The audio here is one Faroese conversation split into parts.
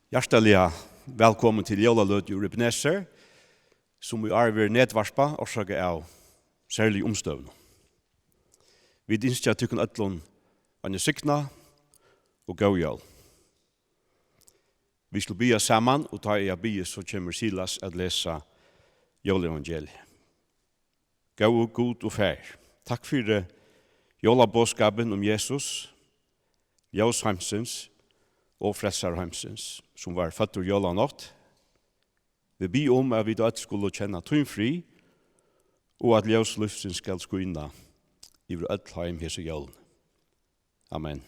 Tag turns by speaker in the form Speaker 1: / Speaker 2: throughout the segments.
Speaker 1: Hjertelig velkommen til Jólaløt i Ebenezer, som vi er nedvarspa årsaket av særlig omstøvende. Vi ønsker at tykken øtlån en sykna og gå jól. Vi skal bya sammen, og ta i bya så kommer Silas at lesa jólevangeliet. Gå og god og fær. Takk for jólabåskapen om Jesus, Jósheimsens og Frelsarheimsens, som var født ur jólanått. Vi ber om at vi da skulle kjenne tøymfri, og at ljóslufsen skal skynda i vår ødheim hese jólen. Amen.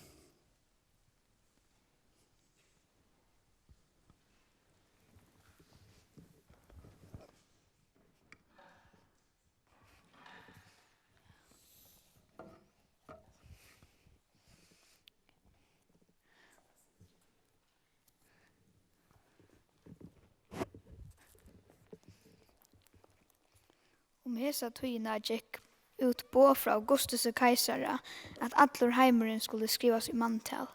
Speaker 2: Om hesa tøyina gikk ut på fra Augustus og Kaisara at allur heimeren skulle skrivas i manntal.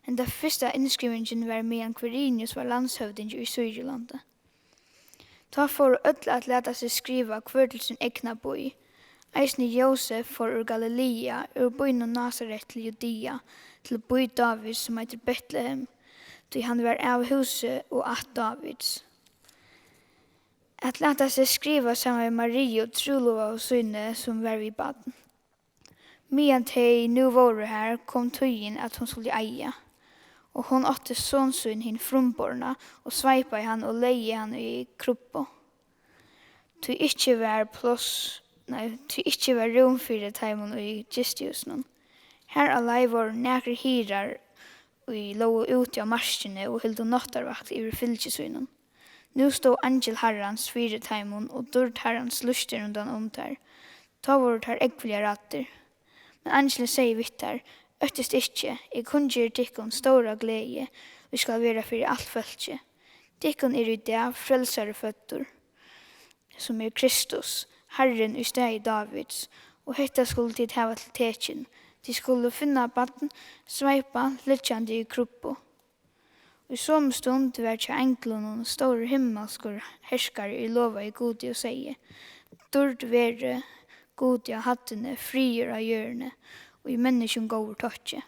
Speaker 2: Men den første innskrivingen var medan Quirinius var landshövding i Syrlandet. Ta for öll at leta seg skriva hver til sin egna boi. Eisne Josef for ur Galilea, ur boin og Nazaret til Judea, til boi David som heter Bethlehem, til han var av huset og at Davids. At leta seg skriva sammen med Marie og Trulova og Søyne som var vid baden. Medan de nu var her kom tøyen at hun skulle eie. Og hon åtte sånsyn hin frumborna og sveipa i han og leie han i kruppo. Ty ikkje var rom fyrir taimon i gistiusnon. Her alai var nekri hirar og lå ute av marskene og hildo nottarvakt i fylkjesøynon. Nu stod angel herrans fyre taimon og dörd herrans luster undan omtar. Ta vårt her ekvelige ratter. Men angelen sier vitt her, øttest ikkje, jeg kunngjør tikkun stora glede, vi skal være fyrir alt følge. Tikkun i det frelsare føtter, som Kristus, Herren i steg Davids, og hetta skulle tid hava til tekin. De skulle finna baden, sveipa, litjande i kruppo. I som stund var tja enklun og store himmelskur herskare i lova i godi og seie. Dord vere godi av hattene, frier av hjørne, og i menneskjen går tåtje.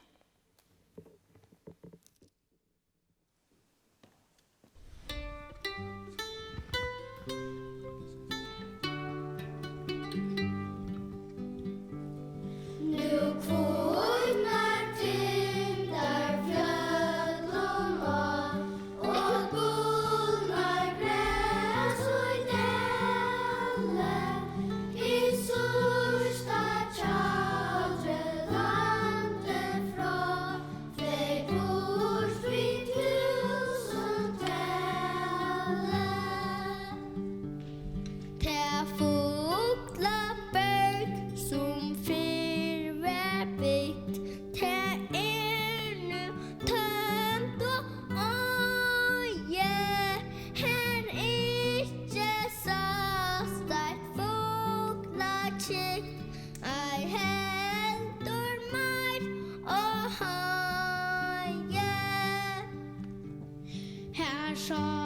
Speaker 3: Slå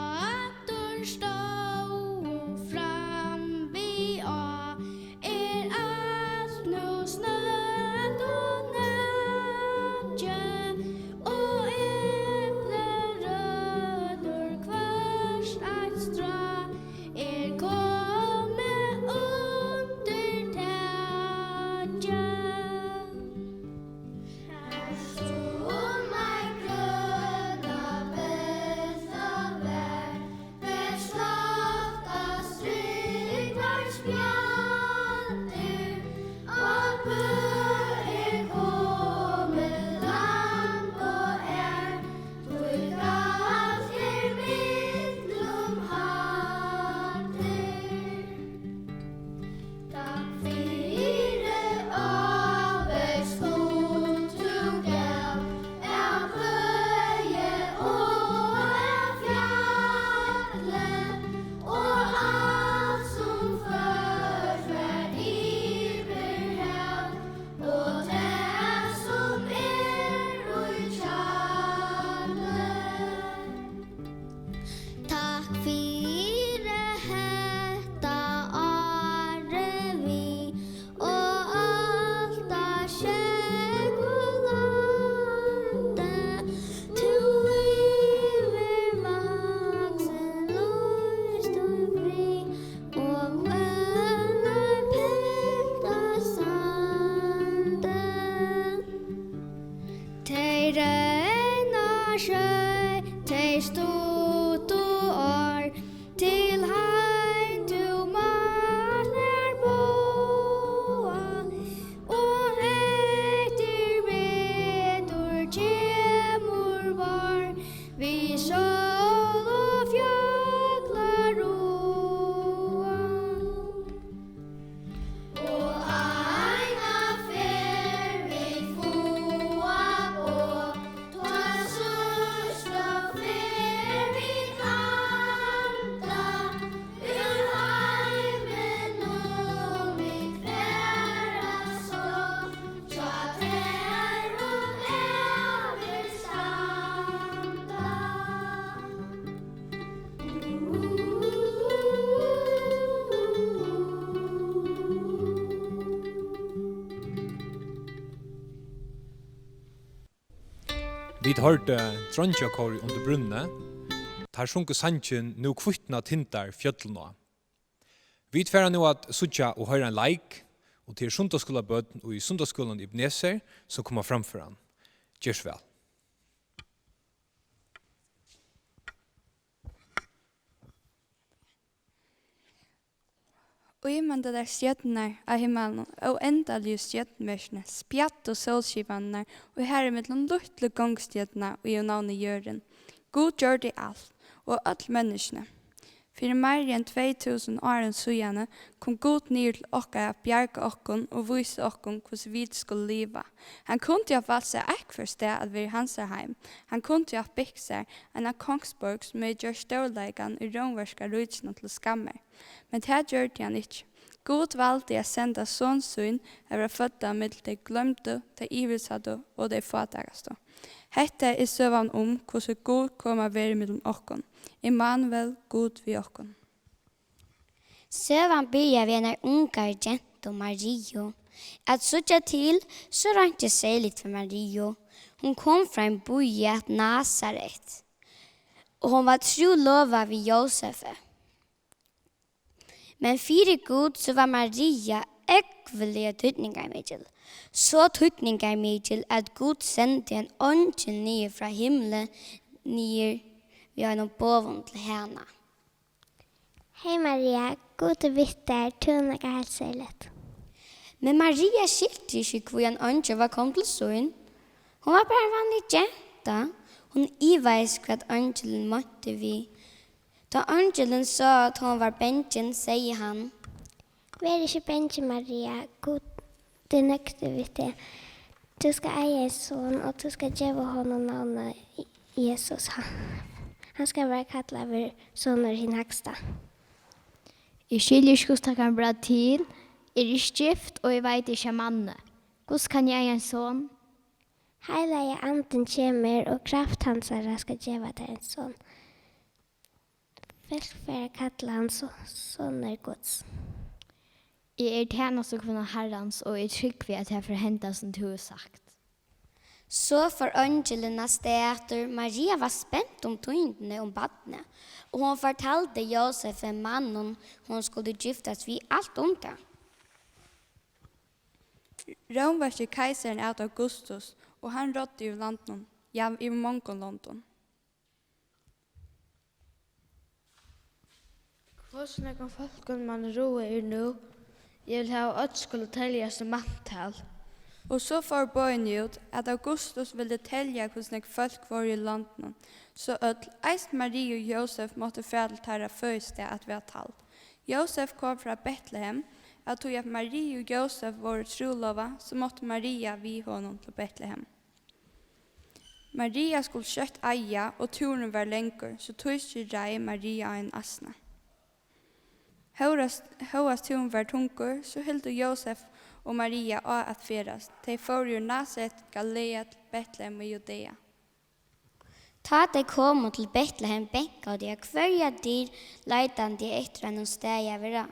Speaker 3: Te stod og år til hein du maler boa og etter betur kjemur var vi sol og fjøklar roa og eina fer vi foa på ta sørst og fer vi kanta ur heimen og vi kværa så tja trær og æver standa
Speaker 4: Vi hørte Trondjakor under brunne. Her sjunker sannsyn nu kvittna tintar fjøtlna. Vi tverra nu at sutja og høyra en leik, og til sundagskolabøten og i sundagsskolan i Bneser som kommer framfor han. Gjørs vel.
Speaker 5: Og i man det der stjøttenar av himmelen og endalige stjøttemersene, spjatt og solskivannar, og her er mellom luttle gongstjøttene og i navnet Jøren. God gjør det alt, og alle menneskene. For mer enn 2000 åren sujane kom God ned til okka at bjerga okkon og vise okkon hvordan vi skulle leva. Han kunde ha valgt seg ekk for sted at vi hans heim. Han kunde ha byggt seg en av Kongsborg som gjør stårleikan i romverska rydsen til skammer. Men det gjør han ikke. God valgte å sende sånnsyn å være fødda med de glemte, de ivelsatte og de fatagaste. Hette er søvann hvordan God kommer være mellom okkon. Immanuel, God vi okkon.
Speaker 3: Søvan byrja vi en ungar jento Mario. At sutja til, så var ikke særligt for Mario. Hon kom fra en bojet Nazaret. Og hon var tro lova vid Josefe. Men fire god så var Maria ekvelige tydningar midel. Så tydningar midel at God sendte en ångel nye fra himlen nye vi har noen boven til henne.
Speaker 6: Hei Maria, god å vite er tunga helt særligt.
Speaker 3: Men Maria skilte ikke hvor en ångel var kommet til søen. Hun var bare en vanlig jenta. Hun iveis hva ångelen måtte vi. Da ångelen sa at hun var benjen, sier han.
Speaker 6: Vær ikke benjen, Maria, god det nøkte vite. Du skal eie en son, og du skal gjøre honom navnet Jesus. Han skal være kallet over soner hin haksta.
Speaker 7: Jeg skiljer ikke hvordan kan bra til, er ikke gift og jeg vet ikke manne. Hvordan kan jeg en son?
Speaker 6: Heilige anden kommer, og kraft hans skal gjøre deg en son. Først for å kalle han soner gods.
Speaker 7: Jeg er tjeneste kvinne herrens, og jeg trykker ved at jeg får hente som du har sagt.
Speaker 3: Så for ångelene steter, Maria var spent om tøyndene om badene, og hun fortalte Josef en mannen hun skulle giftes vid alt om det.
Speaker 5: Romverske keiseren er Augustus, og han rådde i landen, ja, i mange London.
Speaker 8: Hvordan kan folk man roe nu? Jeg vil ha at skulle telja som manntal.
Speaker 5: Og så får bøyen ut at Augustus ville telja hvordan folk var i landen, så at eist Marie og Josef måtte fæle først at vi har talt. Josef kom fra Betlehem, at tog at Marie og Josef var trolova, så måtte Maria vi honom til Betlehem. Maria skulle kjøtt eia, og turen var lenger, så tog ikke rei Maria en asna. Høyast turen var tungur, så hilde Josef og Maria av at ferast. De får jo Nazaret, Galilea, Betlehem og Judea.
Speaker 3: Ta de kom til Betlehem benka og de hver dyr leitande etter en steg jeg vil ha.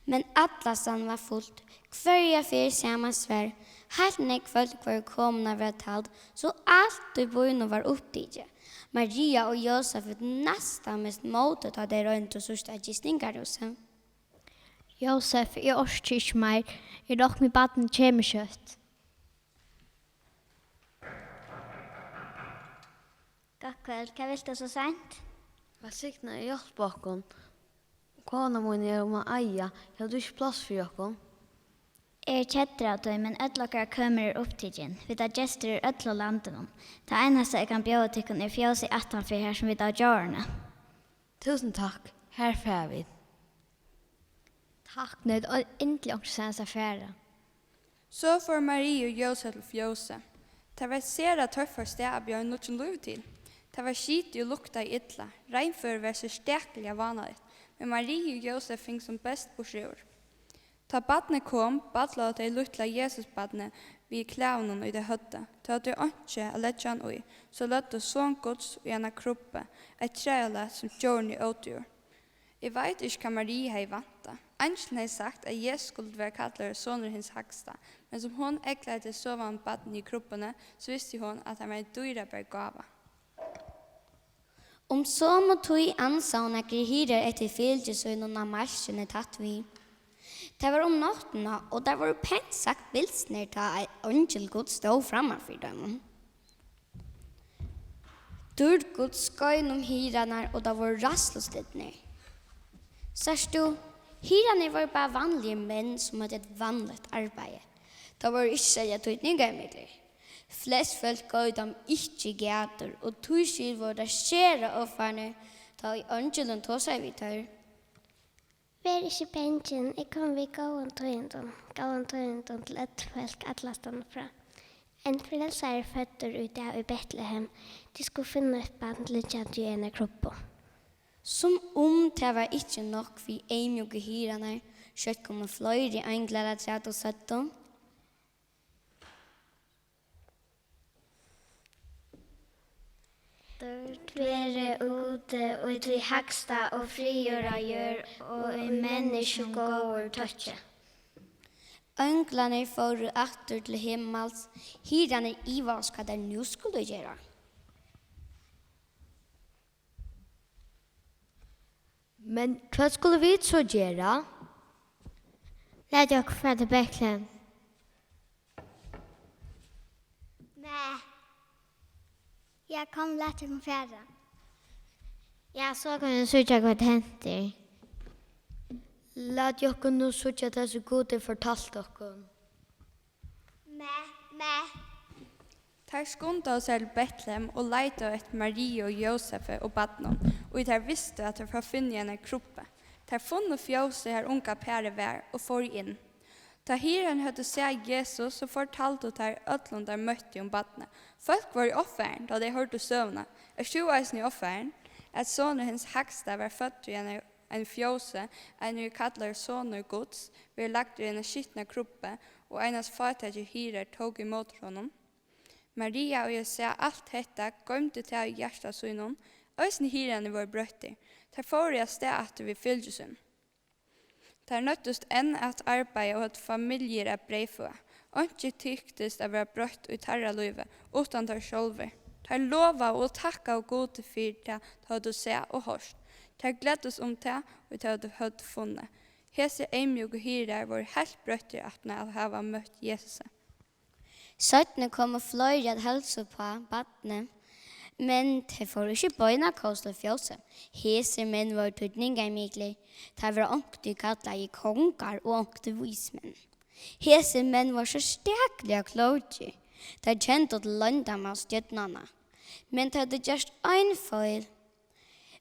Speaker 3: Men atlasan var fullt, hver fyr samme svær, helt nek folk var komna ved talt, så alt i bøyene var opptidig. Maria og Josef var nesten mest måtet av de røynt og sørste gistingarhuset.
Speaker 7: Josef, jeg orsker ikke mer. Jeg nok med baden kommer kjøtt.
Speaker 6: God kväll, hva vil du så sent?
Speaker 8: Hva sikna er hjelp bakom? Kona min er om å eie. Jeg hadde ikke plass for jokken.
Speaker 7: Kjetter av deg, men ødlokkere kommer opptidgen. Vi tar gestur ødlo landen. Det eneste jeg kan bjøre til er fjøs i 18 for her som vi tar gjørende.
Speaker 8: Tusen takk. Her får vi.
Speaker 7: Takk, nød, og endelig også senest affære.
Speaker 5: Så får Marie og Josef til fjøse. Det var sera tøffere sted å bjøre noe lov til. Det var skit og lukta i ytla. Regnfør var så stekelig av vanligt. Men Marie og Josef fikk som best på sjur. Ta badne kom, badla de luttla Jesus-badne vid klævnen i det høtte. Ta de ønske å lette han ui, så løtte sånn gods i en kroppe, et træle som gjør i åtgjør. Jeg vet ikke hva Marie har vanta. Angelen har sagt at Jesus skulle være kallet soner hins haksta, men som hon eklade sovan badne i kroppene, så visste hon at han var en dyrebar gava.
Speaker 3: Om så må tog ansa hun at hyrer etter fylgesøgnen av marsjene tatt vi. Det var om nattene, og det var pent sagt bilsner til at angel Gud stod framme for dem. Dør Gud skøy om hyrene, og det var rastløslittene. Sørst du, hyrene var bare vanlige menn som hadde et vanligt arbeid. Det var ikke særlig tøytninger med. Flest folk gav dem ikke gater, og tøyskil var det skjere offerne, da angelen tog seg vidt her.
Speaker 6: Vær ikke bensin, jeg kom vi gåen tøyendom til et folk atlastan fra. En frelser føtter ut av i Betlehem, de skulle finne et band litt i en kropp.
Speaker 3: Som om det var ikke nok for eimjoke hyrene, skjøtt kommer flere engler at jeg og 17.
Speaker 6: Være ute og til haksta og frigjøre gjør og i menneske gåer tøtje.
Speaker 3: Englene får atter til himmels, hyrene i hva skal det nå skulle gjøre.
Speaker 7: Men hva skulle vi så gjøre?
Speaker 6: Lad dere fra til Betlehem.
Speaker 7: Nej. Jeg kom lett til færre.
Speaker 6: Ja, så kan jeg søke hva det henter.
Speaker 7: Lad dere nå søke det så gode fortalt dere.
Speaker 6: Nej.
Speaker 5: Tar skunda oss til Betlehem og leita etter Marie og Josef og badnon, og der visste at de får finne en kroppe. Der funnet fjøse her unga pære vær og får inn. Da hyren hadde sett Jesus, så fortalte der ødlund der møtte om badne. Folk var i offeren da de hørte søvna. Jeg sjå eisen i offeren at soner hens haksta var født i en fjøse, en vi kallar soner gods, vi lagt i en skittna kroppe, og enas fatage hyrer tog imot honom. Maria og jeg ser alt dette, gømte til i hjertet sønnen, eisen hyrene var brøtter. Der får jeg sted at vi fylgesønn. Der nøttest enn at arbeide og at familier er breifø. Ikke tyktest å være brøtt ut herre løyve, utan der sjølver. Der lova og takka og gode for det hadde se og hørst. Der gledes om det og det hadde funnet. Hese eimjog og hyrer var helt brøtter at når jeg har møtt Jesus.
Speaker 3: Søttene kommer flere at helse på badne, men det får ikke bøyna kostel fjøse. Hese menn var tøytninger myklig. Det var ångte kallet i konger og ångte vismenn. Hese menn var så steklige klodje. De kjente til landet med stjøtnene. Men det hadde gjort en feil.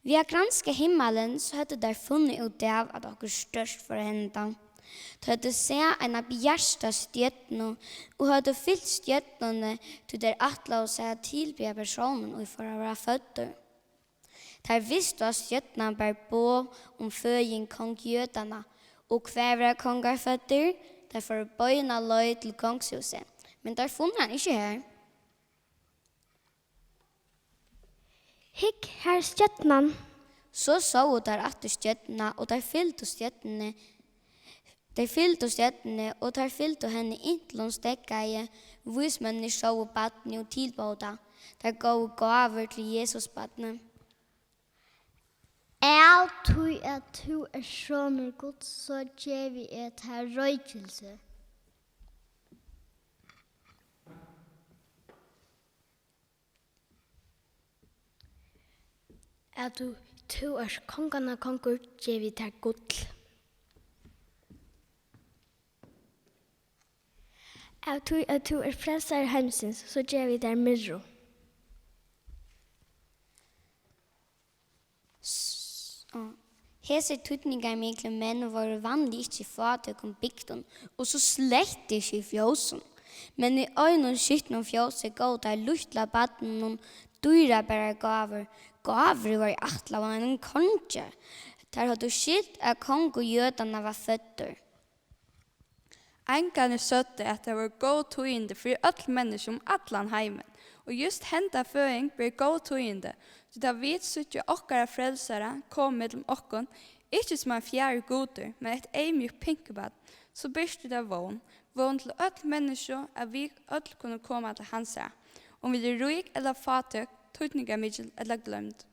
Speaker 3: Via granska himmelen så hadde de funnet ut av at dere størst for henne. De hadde sett en av bjersta stjøtene og hadde fyllt stjøtene til der atla og seg tilbe personen og for å være føtter. De visste at stjøtene bar på om føyen kongjøtene og hver var kongarføtter, de får bøyna løy til kongshuset. Men der funnet han ikke her.
Speaker 6: Hikk, her stjøtnan.
Speaker 3: Så der atter stjøtene, og der fylte stjøtene. De fylte stjøtene, og der fylte henne inntil hun stekkeie. Vismennene så badene og tilbåda. Der gav gaver til Jesus-badene.
Speaker 7: Jeg tror at du er sånn god, så gjør vi et her røykelse.
Speaker 6: At du kongarna kongur, gjev vi der gull. At du frelsar heimsins, så gjev vi der myrro.
Speaker 3: Hese tutningar mikle menn var vanlig ikke fatøk om bygden, og så slett ikke i fjåsen. Men i øynene skytten om fjåset gav der luftla baden noen dyra bare gaver. Gaver var i atla var en konge. Der hadde skilt at kong og jødene var føtter.
Speaker 5: Engarne søtte at det var god tøyende for alle mennesker om atlan heimen. Og just henta føring blir god tøyende. Så da vi suttje okkara frelsere kom mellom okkon, ikke som en fjerde goder, men et eimjuk pinkebad, så byrste det vån til alle mennesker at vi alle kunne komme til hans her. Om vi er rik eller fatøk, tøytninga middel eller glømt.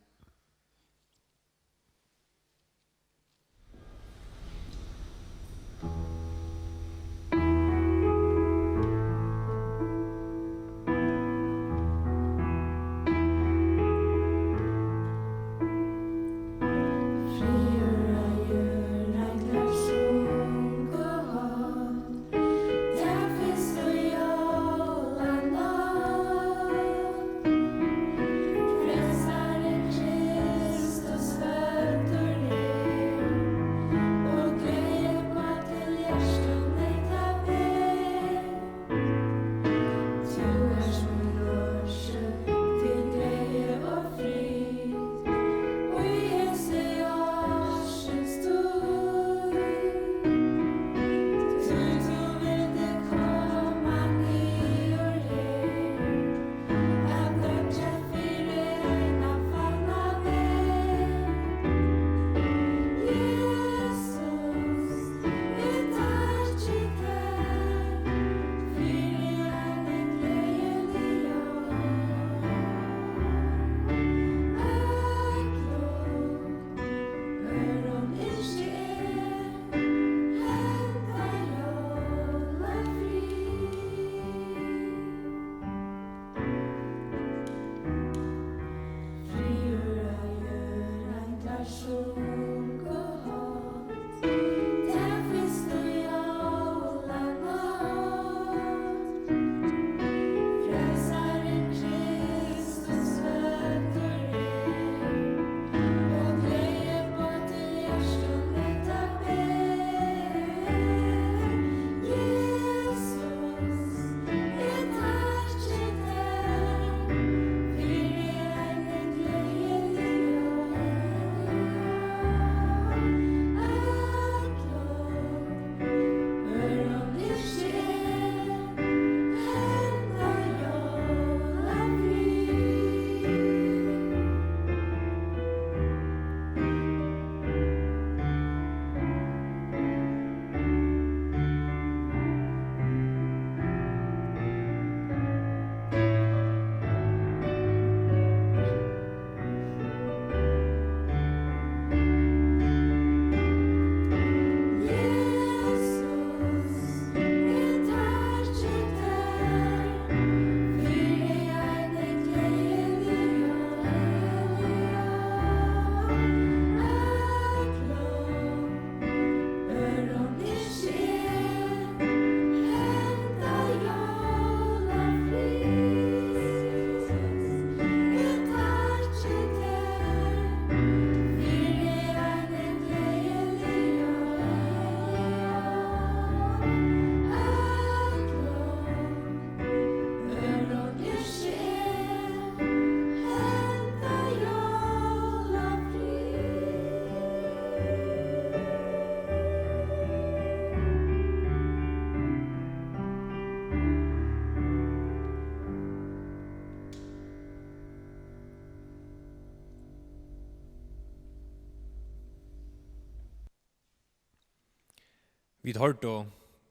Speaker 4: Vi har då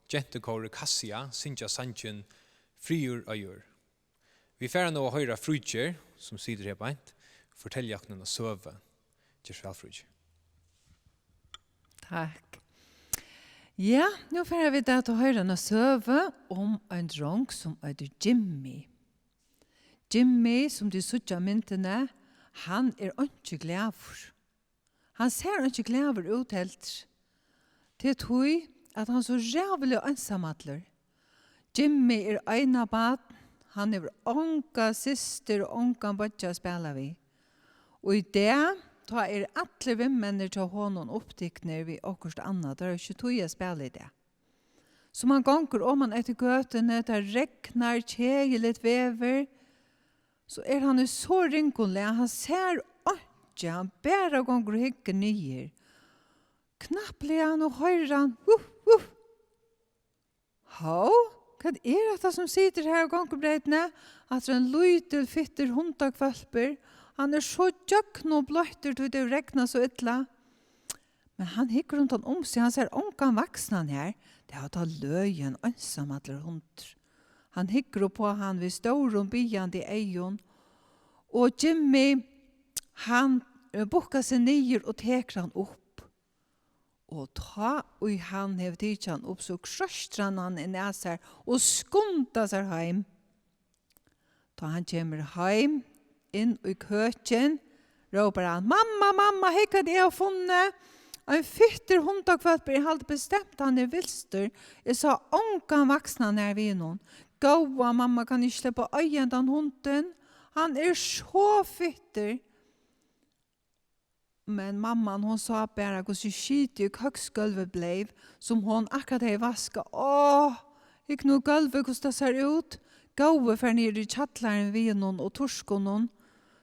Speaker 4: gentekåre Kassia synja sanchen friur ajur. Vi færa nå å høyra Frutjer, som sitter her beint, fortelja aknen og søve. Gjørs vel, Frutjer.
Speaker 9: Takk. Ja, nå færa vi da til å høyra en søve om en drong som heter Jimmy. Jimmy, som du sutja myntene, han ikke glæver. Han ser ikke glæver ut helt. Det tog at han så rævlig ensamadler. Jimmy ena bad, han onka syster og onka bøtja spela vi. Og i det, ta alle vimmenner til honom opptikner vi okkurst annet, det ikke tog jeg spela i det. Så man gonger om han etter gøtene, der regnar, kjegelig vever, så han så rinkonlig, han ser ikke, han bærer gonger og hikker nyer. Knapplig han og høyrer han, Hå, hva det som sitter her og gongobreidene? At en løytel fitter hundakvalper, han så jøkken og bløyter til det regna så ytla. Men han hikker rundt han seg, han ser onkan vaksna her. Det har tatt løyen, ensamadler hunder. Han hikker på han ved stor og byande eion. Og Jimmy, han bukkar seg nyer og teker han opp. Og ta og han hev tidsi han opp, så krøstran han i næser og skunda seg heim. Da han kommer heim, inn i køkken, råper han, mamma, hekka det jeg har funnet. En fytter hundakvalper, jeg hadde bestemt han vilster. Jeg sa, onkan vaksna nær vi noen. Gåa, mamma, kan ikke slippe øyen den hunden. Han så fytter. Men mamman, hon sa bara hur så skitig köksgolvet blev som hon akkurat hei vaska. Ikke noe gulvet hur det ser ut. Gåve för ner i tjattlaren vid någon och torskonon.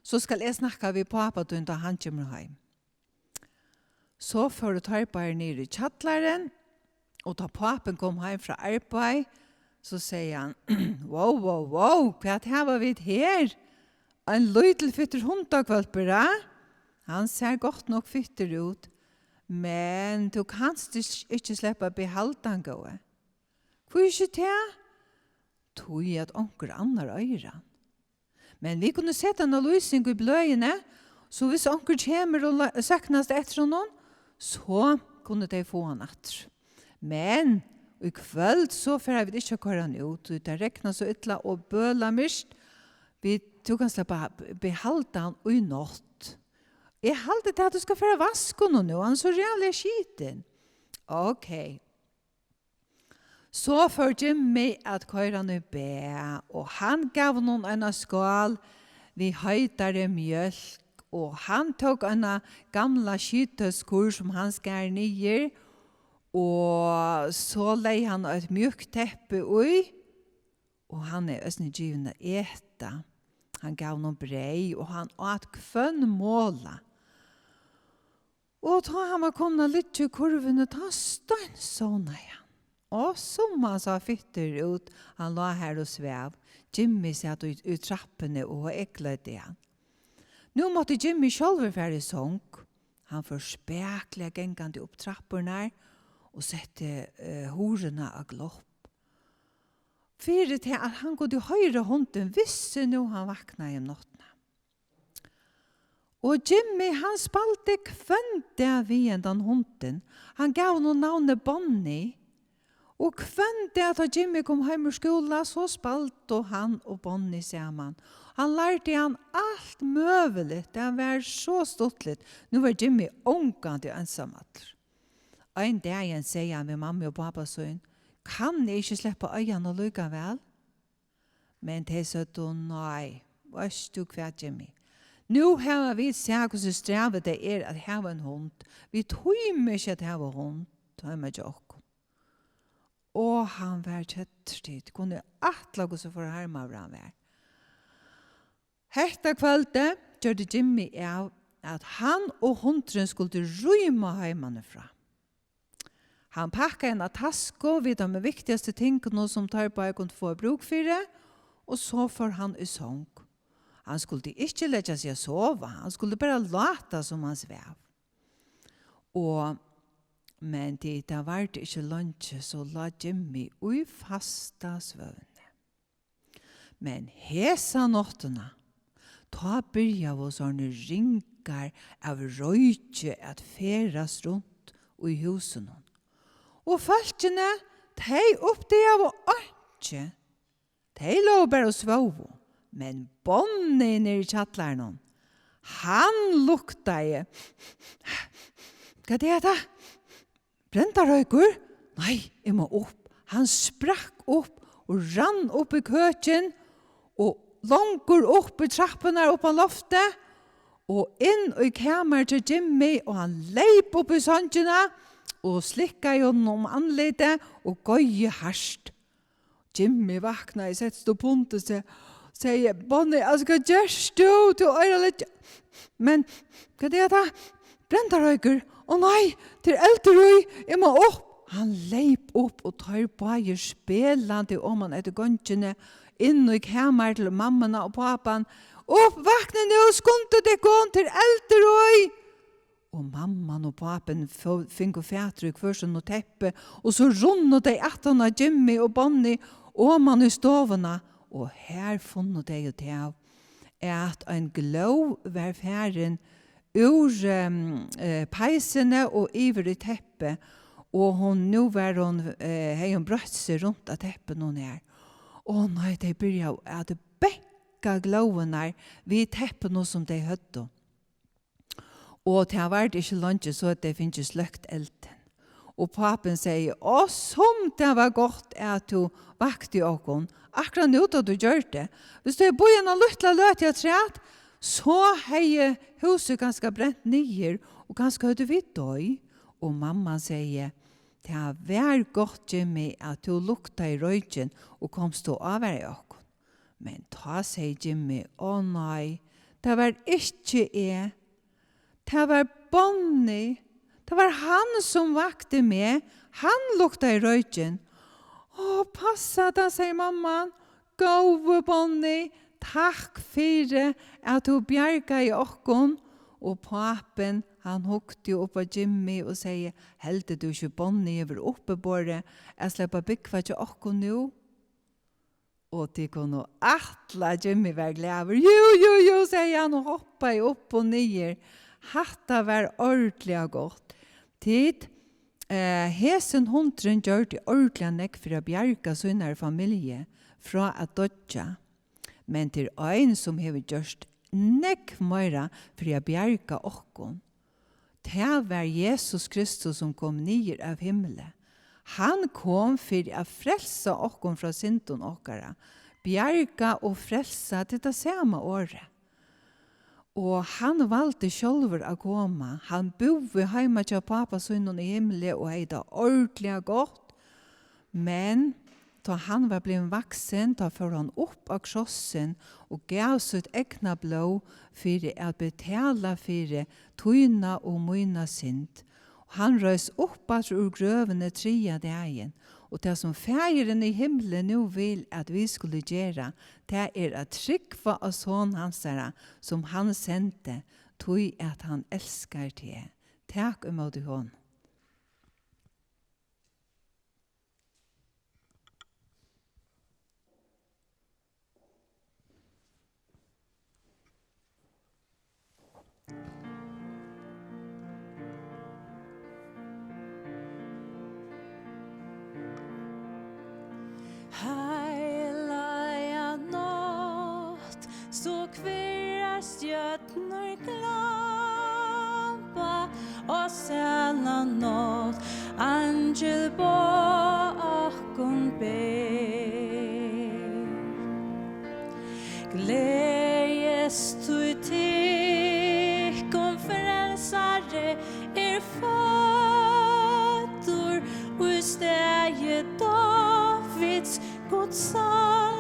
Speaker 9: Så skal jeg snakka vid pappa da han kommer heim. Så får du tarpa ner i tjattlaren. Og da pappen kom heim fra arbeid, så sier han, wow, hva har vi her? En løytel fytter hundakvalper, Han ser godt nok fytter ut, men du kanst ikke slippe behaldan gåe. Hvor ikke det? Tog at onker annar øyran. Men vi kunne sette en løsning i bløyene, så hvis onker kommer og søknast etter noen, så kunne de få han etter. Men i kveld så får vi ikke køre han ut, det rekna så ytla og bøla mist, vi tog kan slippe behaldan og i nått. Jeg halte til at du skal føre vaske nå, han så reale skiten. Ok. Så får Jimmy at køyren i bæ, og han gav noen en skål, vi høytere mjølk, og han tok en gamla skyteskur som han skær nyer, og så lei han et mjukt teppe ui, og han østene givende eta. Han gav noen brei, og han åt kvønn måla. Og da han var kommet litt i kurven, ta stønn sånn igjen. Og som han sa fytter ut, han la her og svev. Jimmy satt ut trappene og eklet igjen. Nå måtte Jimmy selv være i sång. Han får spekler gengande opp trapperne og sette horene av glopp. Fyre til at han går til høyre hånden, visste nå han vakna i nattene. Og Jimmy, han spalte kvønte vi den hunden. Han gav noen navnet Bonnie. Og kvønte at Jimmy kom hjem i skolen, så spalte han og Bonnie sammen. Han lærte han alt møvelig. Det var så stortligt. Nå var Jimmy ångande ensamadler. En dag sier han ved mamma og pappa søn, kan jeg ikke slippe øynene og lykke vel? Men de sa då, nei, varst du hva, Jimmy? Nu har vi sett hvordan strevet det at ha en hund. Vi tøymer ikke at ha en hund. Tøymer ikke okkur. Og han var kjøttstid. Kunne atle hvordan for herma av han var. Hetta kvölde gjorde Jimmy av at han og hundren skulle rymme heimene fra. Han pakket en tasko vid de viktigaste tingene som tar på kunne få bruk for det, og så får han i sång. Han skulle ikke lette seg å sove, han skulle bare late som han svev. Men det var det ikke lunsje, så la Jimmy ui fasta svøvne. Men hesa nåttene, ta byrja av sånne ringar av røyke at feras rundt i husen. Og folkene, de oppdaget av ikke. De lå bare og svøv. Men Bonnie nere i tjattleren, Han luktade. Hva det da? Brentarøyker? Nei, jeg må opp. Han sprakk opp og rann opp i køkken og langer opp i trappene opp på loftet og inn i kamer til Jimmy og han leip opp i sannsjene og slikket honom anledet og gøye harst. Jimmy vakna i sett stå punkt og sier, Bonnie, jeg skal gjøre du til øyre litt. Men hva det da? Brentarøyker? Å nei, til Elterøy, jeg må opp. Han leip opp og tar bare spelande om han etter gongene inn i kamer til mammana og papan. Opp, vakna nu, skundet deg om til Elterøy. Og mamman og papen finner fætryk først og teppe, og så rundet de etter av Jimmy og Bonnie om han i stovene. Og her funnet de ut av at en glå var færen ur peisene og iver i teppet, og nå var hun hei brøtt seg rundt av teppet noen her. Og nei, de begynte at bekka glåene vid teppet noe som de høtte. Og til han var det ikke lunsje så at de finnes sløkt elden. Og papen sier, å, som det var godt at du vakte åkken, akkurat nå da du gjør det. Hvis du er boi en luttla løt jeg træt, så hei huset ganske brent nyer, og ganske høyde vi døy. Og mamma sier, det var godt, Jimmy, at du lukta i røyken og komst til å avvære åkken. Men ta sier Jimmy, å nei, det var ikke jeg. Det var Bonnie. Det var han som vakte meg. Han lukta i røyken. Å, passa da, sier mamman. Gåve, Bonnie. Takk for at du bjerga i åkken. Og papen, han hukte jo opp av Jimmy og sier, heldte du ikke Bonnie over oppe bare? Jeg slipper bygge til åkken nå. Og de kunne atla Jimmy være glæver. Jo, sier han og hoppet opp og nyer. Hatta var ordentlig godt. Tid, hesen hundren gjør det ordentlig nekk for å bjerke sånne familie fra at dødja. Men til en som har gjort nekk mer for å bjerke åkken. Det var Jesus Kristus som kom ned av himmelen. Han kom for å frelse åkken fra synden åkere. Bjerke og frelse til det samme året. Og han valgte sjølver å komme. Han bodde hjemme til pappa sønnen i himmelen og hadde ordentlig godt. Men da han var blevet vaksen, da førte han opp av krossen og gav sitt egna blå for å betale for tøyna og møyna synd. Han røys opp ur grøvene 3 dagen. Og det som feiren i himmelen nå vil at vi skulle gjøre, det at trykva av sånn hansara som han sendte, tog at han elskar det. Takk imot hon.
Speaker 10: Så kvirrar stjärnor glampa och sälna nåt angel bakom ber. Glädjes du till konferensare fötter och stäge Davids Guds salva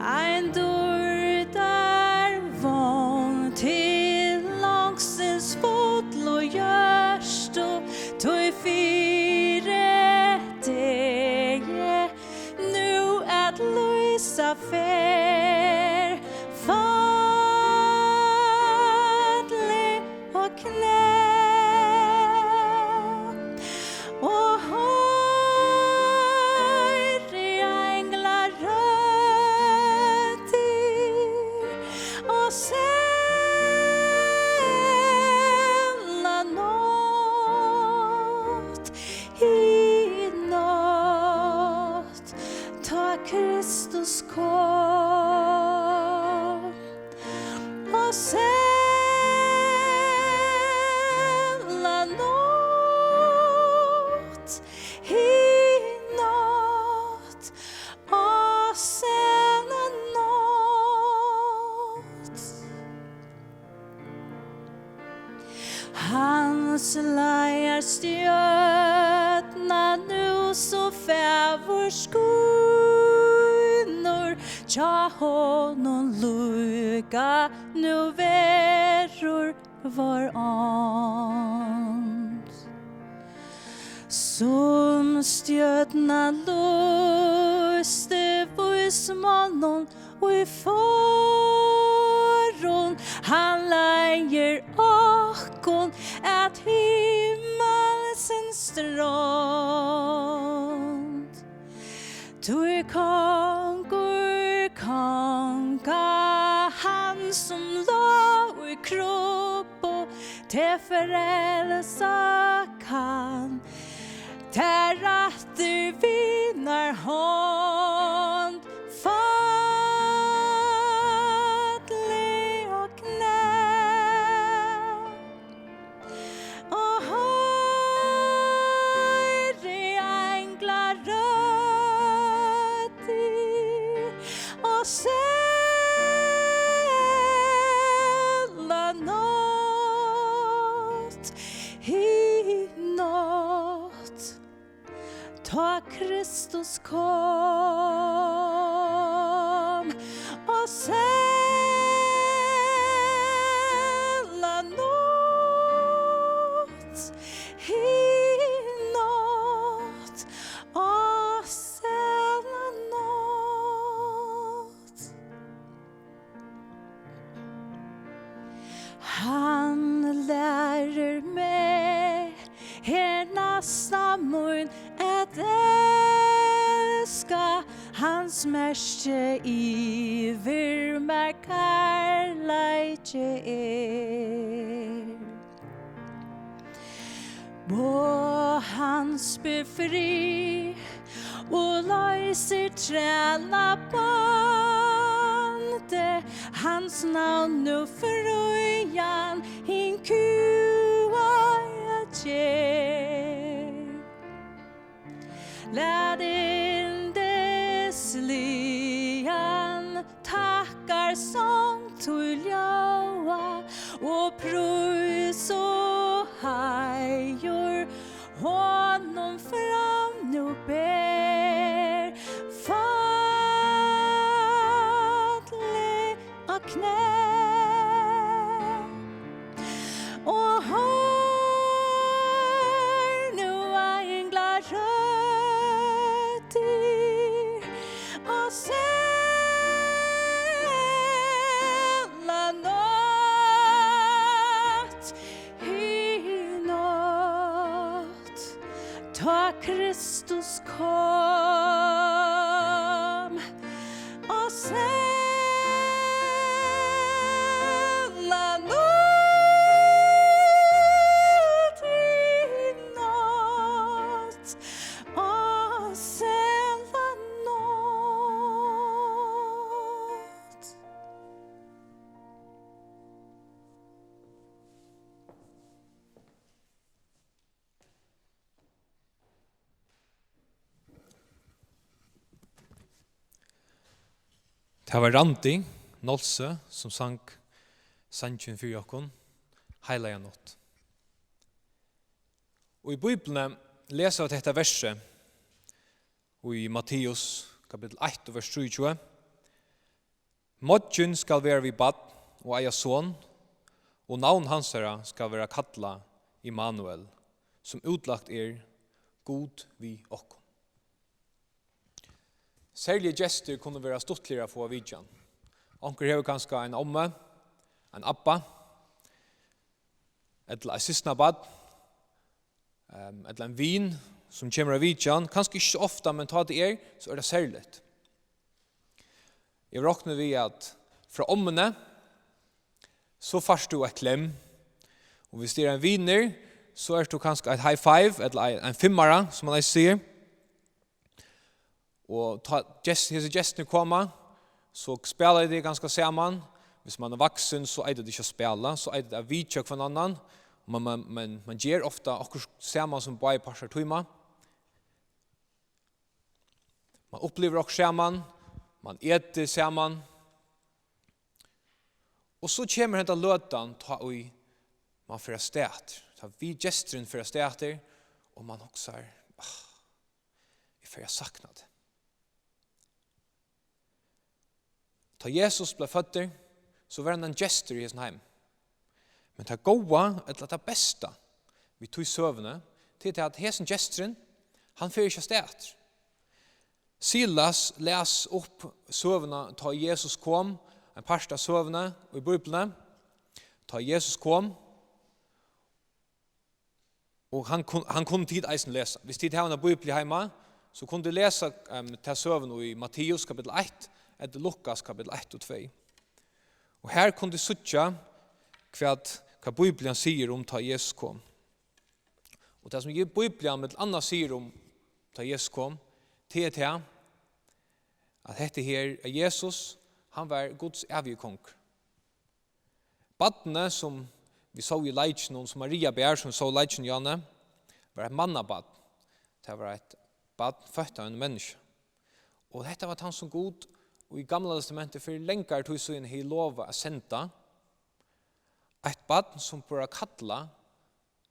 Speaker 10: ein dörr där vån till langsens fotlo görst och och sälla nåt i nåt och sälla nåt. Hans lejer stjärna nu så fävor skunnor tja honom lukka nu verur var ond. Som stjärna luste vismannen och i foron han lejer åkon att himmelsen strand. Du kongur konga han som låg i kropp och te förälsa kan. Där ratter vinnar hånd fattlig och knä. Och höjre änglar rötter och sälla nåt i nåt. Ta Kristus kom och sälla nåt i nåt och sälla nåt. Han lärer mig her nästan mun att älska hans märke iver mer kärleike er. Må hans befri och löser träna bande hans namn nu förröjan in kua ger. Lät in dess lian tackar sång till jaua och pröjs och hajor honom fram nu ber fattlig och knä. Och hör nu änglar rötter och sälla nåt i nåt. Ta Kristus kom och sälla nåt i nåt och sälla nåt.
Speaker 4: Det var Randi Nolse som sang sangen for jokken, Heilige nått. Og i Bibelen leser vi dette verset og i Matteus kapitel 1 vers 23. Modjen skal være vid bad og eia son, og navn hansara skal være kattla Immanuel, som utlagt god vi okkom. Særlige gestur kunne være stuttligere å få av vidjan. Onker hever kanskje en omme, en abba, eller en sysnabad, eller en vin som kommer av vidjan. Kanskje ikke så ofta, men ta det så det særligt. Jeg råkner vi at fra ommene, så først du et klem, og hvis det en viner, så du kanskje et high five, eller en fimmara, som man sier. Og ta hese gestene koma, så spelar det ganska samman. Hvis man vaksen, så er det ikke å spela, så er det å vidtjøk for en annan. Man gjør ofta akkurat saman som bare passar tøyma. Man opplever akkurat saman, man eter saman. Og så kommer denne løtan ta og man fører sted. Ta vi gesteren fører steder, og man også jeg fører saknad. Ta Jesus ble føtter, så var han en gester i sin heim. Men ta goa, eller ta besta, vi tog søvne, til at hesen gesteren, han fører ikke sted. Silas les opp søvne, ta Jesus kom, en parst av søvne i Bibelen, ta Jesus kom, og han kunne tid eisen lese. Hvis tid har en Bibel hjemme, så kunne de lese til søvne i Matteus kapitel 1, eller Lukas kapitel 1 og 2. Og her kunne de suttja hva Bibelen sier om ta Jesus kom. Og det som Bibelen med annet sier om ta Jesus kom, til at dette her er Jesus, han var Guds evige kong. Badene som vi så i leitjen, som Maria bær, som så leitjen Janne, var et mannabad. Det var et bad født av en menneske. Og dette var han som god, og i gamla testamentet for lenger tog så inn i lova å senda et bad som bør kalla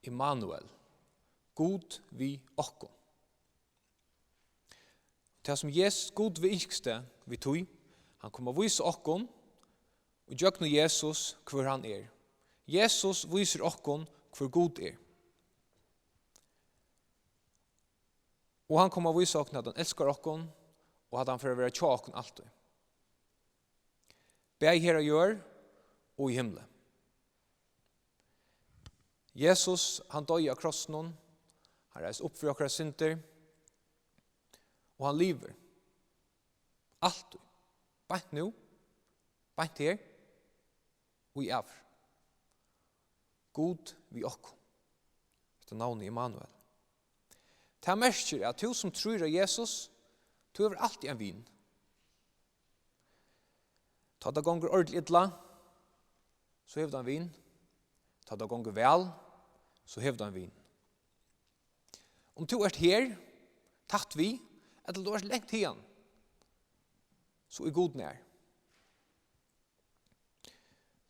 Speaker 4: Immanuel, god vi okko. Det som Jesus god vi ikste vi tog, han kommer å vise okko, og gjøkne Jesus hvor han er. Jesus viser okko hvor god er. Og han kommer å vise okko at han elskar okko, og at han får være tja okko alltid. Bæg her gjør og i himmelen. Jesus, han døg av krossen, han reist opp for akkurat synder, og han lever. Alltid. Bænt nå, bænt her, og i av. God vi okko. Det er navnet Immanuel. Det er merker at du som tror av Jesus, du har alltid en vin. Ta det gonger ordentlig idla, så hever du en vin. Ta det gonger vel, så hever du en vin. Om du er her, tatt vi, eller du er lengt igjen, så er god nær.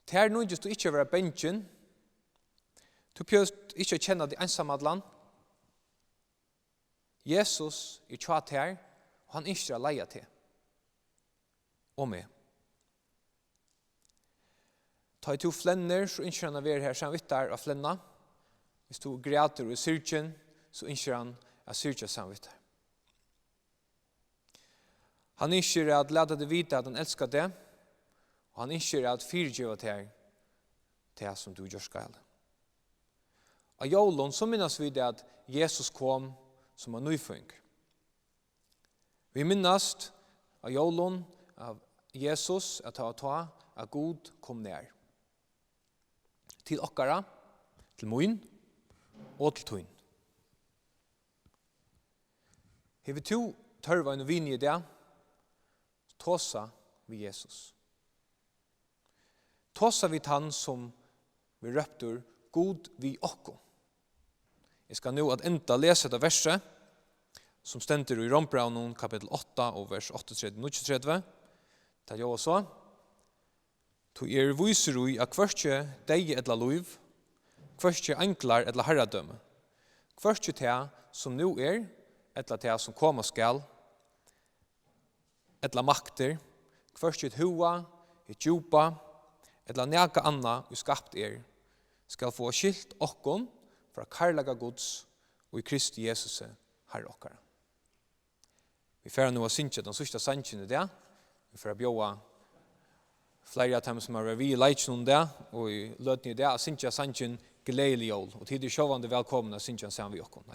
Speaker 4: Det er noe du ikke vil være bensjen, du prøver ikke å kjenne deg ensamadland. Jesus er tjatt her, og han ikke er leia til. Og med. Ta i to flenner, så ønsker han å være her sammen vidt der av flenna. Hvis du græter og er syrkjen, så ønsker han å syrkje sammen vidt der. Han ønsker at lade det vite at han elsker det, og han ønsker at fyrtjøve til det som du gjør skal. Av jolon så minnes vi det at Jesus kom som en nøyføyng. Vi minnes av jolon av Jesus at at God kom nær. Til okkara, til moin og til tøyn. Hever to tørva en vin i det, tåsa vi Jesus. Tåsa vi han som vi røpter god vi okko. Jeg skal nå at enda lese det verset som stender i Rombraunen kapitel 8 og vers 38-39. Det er jo også. To viser ui at hverskje deg etla loiv, hverskje enklar etla herradømme, hverskje tega som nu etla tega som koma skal, etla makter, hverskje et hua, et djupa, etla nega anna vi skapt skal få skilt okkon fra karlaga gods og i Kristi Jesus herre okkara. Vi færa nu å synge den sørste sannsyn i det, vi færa bjåa flere av dem som har vi i leitjen om det, og i løtene i det, synge sannsyn gledelig jól, og tid i sjåvande velkomne synge sammen vi okkon.